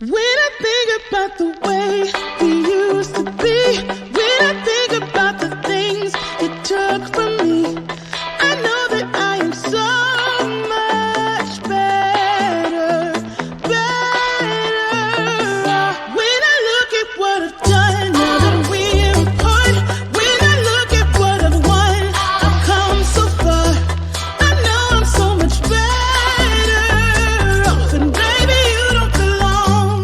When I think about the way we used to be, when I think about the things you took from me, I know that I am so much better, better. When I look at what I've done, now that we're apart, when I look at what I've won, I've come so far. I know I'm so much better off, and baby, you don't belong.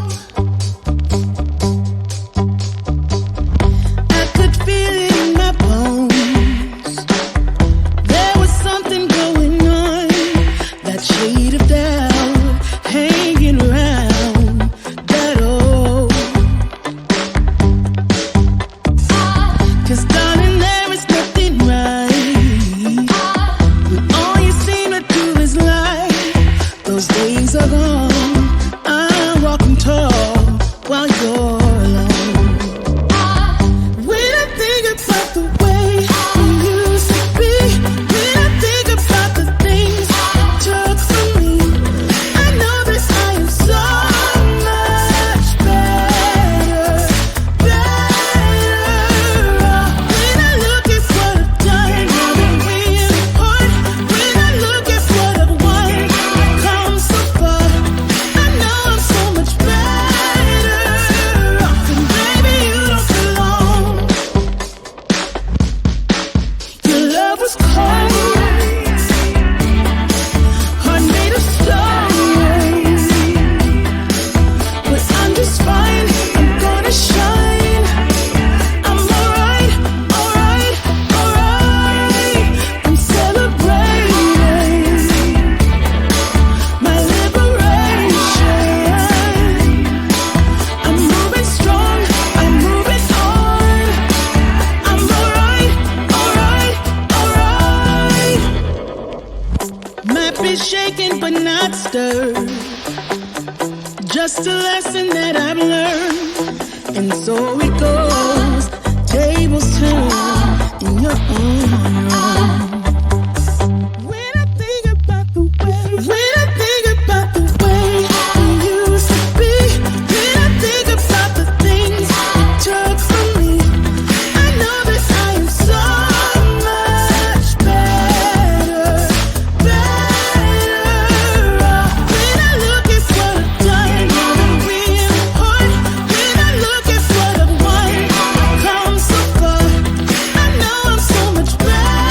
I could feel it in my bones. There was something going on, that shade of doubt hanging around that old. 'Cause darling, there is nothing right when all you seem to do is lie. Those days are gone. I'm walking tall while you're alone. When I think about the way we used to be, when I think about the things you took from me, I know that I am so much better, better. When I look at what I've done, now that we're apart, when I look at what I've won, I've come so far. I know I'm so much better off, and baby, you don't belong. Your love was cold, heart made of stone, but I'm just fine. I'm gonna shine. I'm alright, alright, alright. I'm celebrating my liberation. I'm moving strong, I'm moving on. I'm alright, alright, alright. Might be shaken but not stirred. Just a lesson that I've learned. And so it goes. Tables turn in your own. When I think about the way, when I think about the way we used to be, when I think about the things you took from me, I know that I am so much better, better. When I look at what I've done, now that we're apart, when I look at what I've won, I've come so far. I know I'm so much better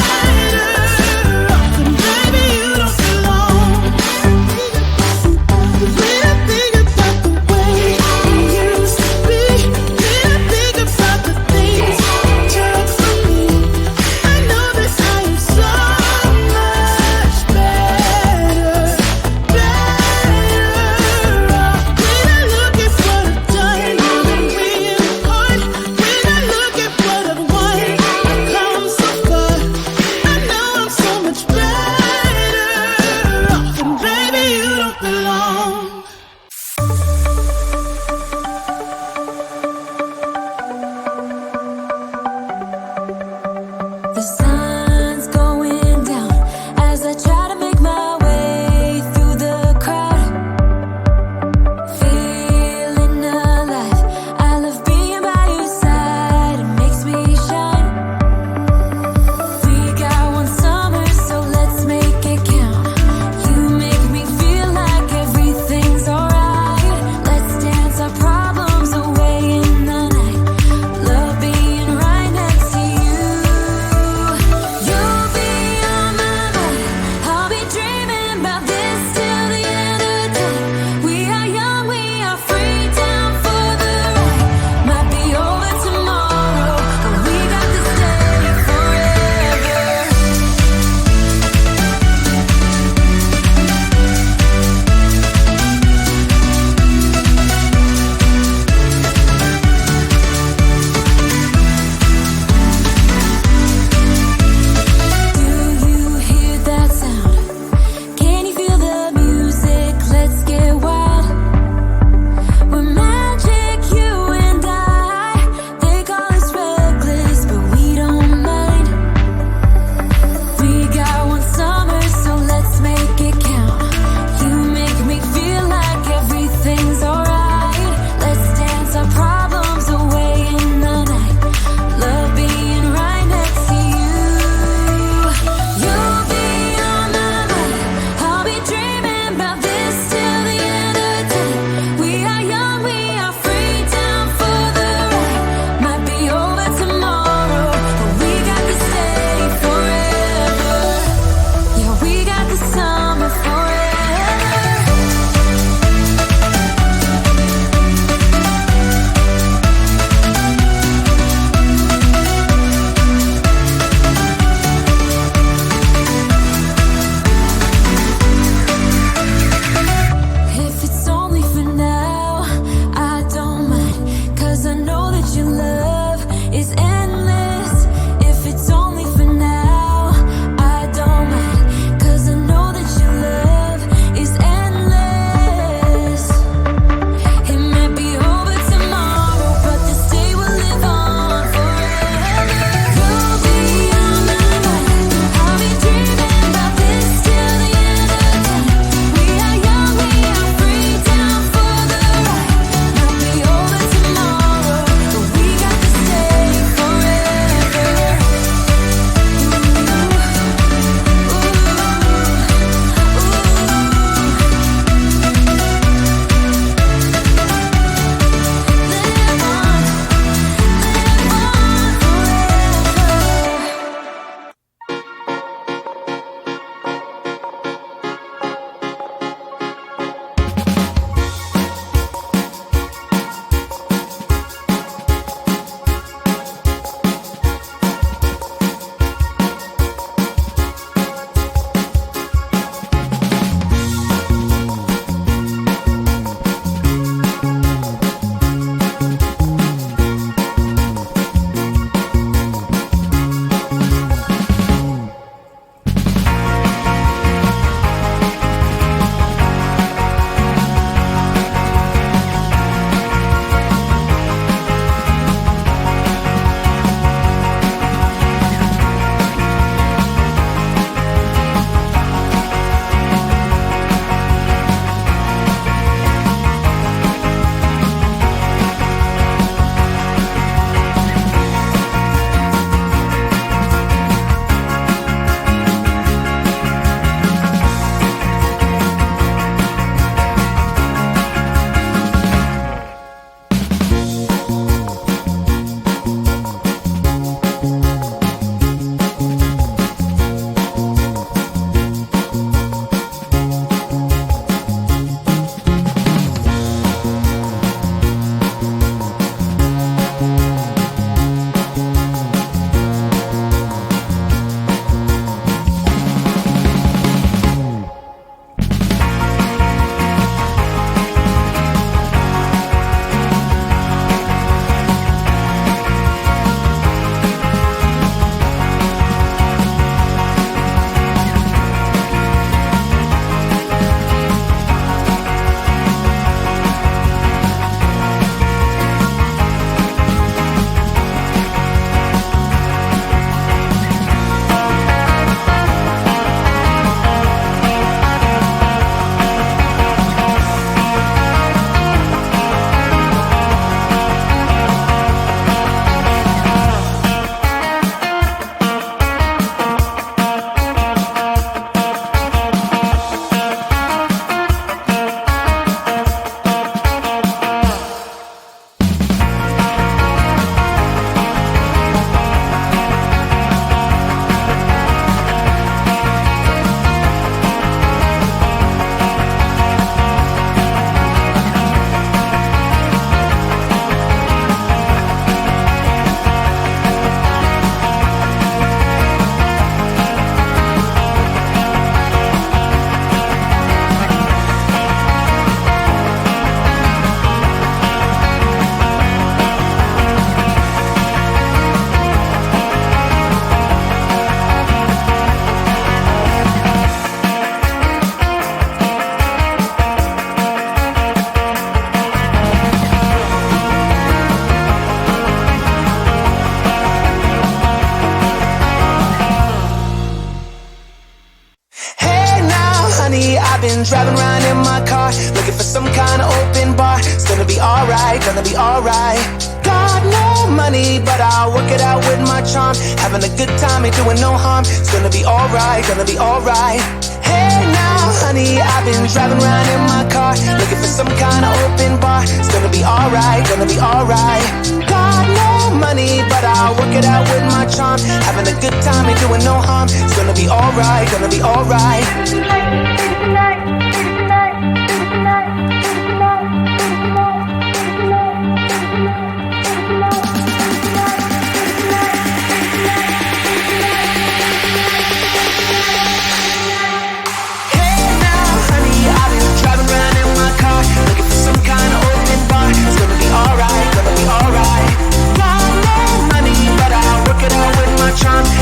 been driving around in my car, looking for some kind of open bar. It's gonna be alright, gonna be alright. Got no money, but I'll work it out with my charm. Having a good time, ain't doing no harm. It's gonna be alright, gonna be alright. Hey now, honey, I've been driving around in my car, looking for some kind of open bar. It's gonna be alright, gonna be alright. Got no money, but I'll work it out with my charm. Having a good time, ain't doing no harm. It's gonna be alright, gonna be alright.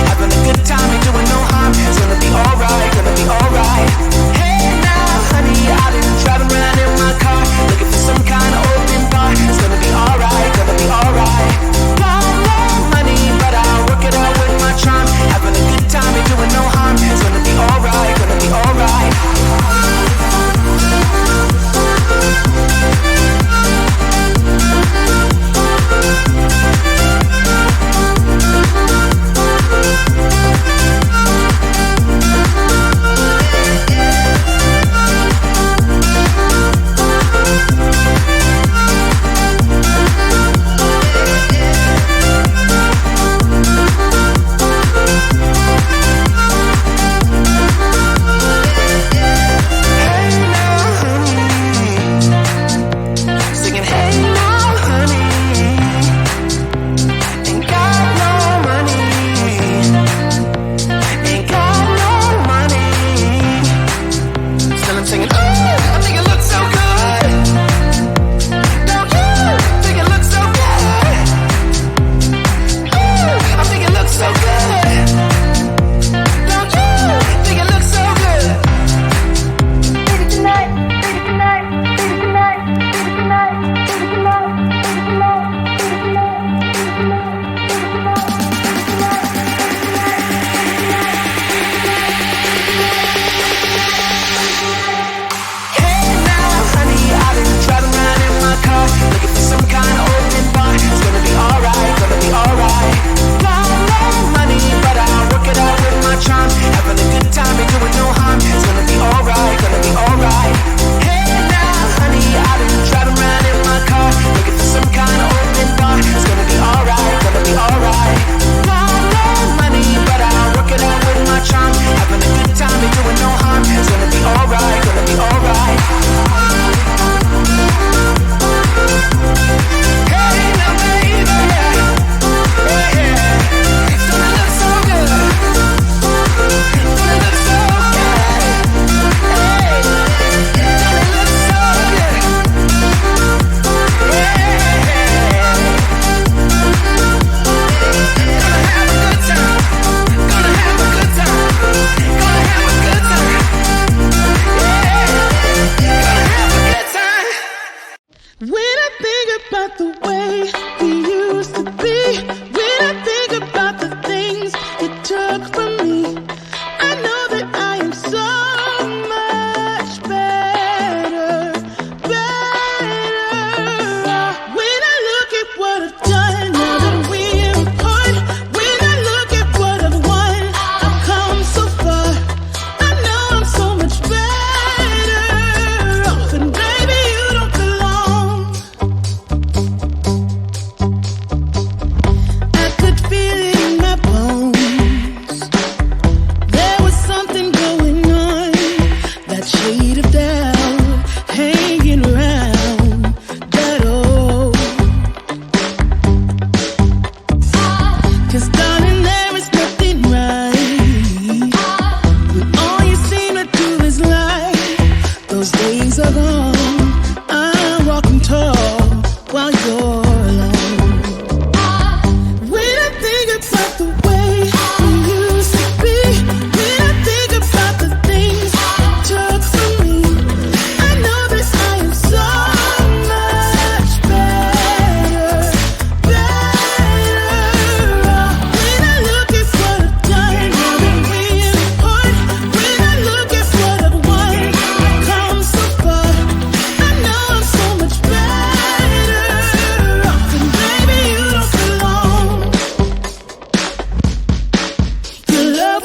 Having a good time, ain't doing no harm. It's gonna be alright, gonna be alright. Hey now,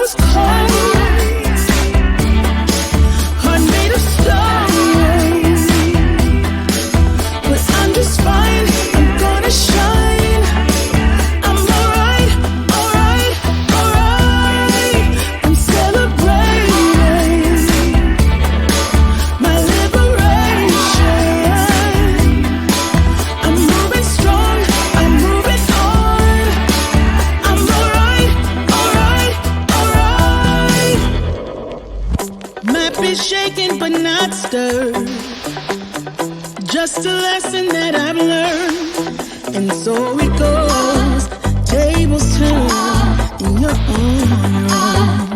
was cold, heart made of stone. But I'm just fine, I'm gonna shine. I'm alright, alright, alright. I'm celebrating my liberation. I'm moving strong, I'm moving on. I'm alright, alright, alright. Might be shaken but not stirred. Just a lesson that I've learned. And so it goes. Tables turn and you're on your own.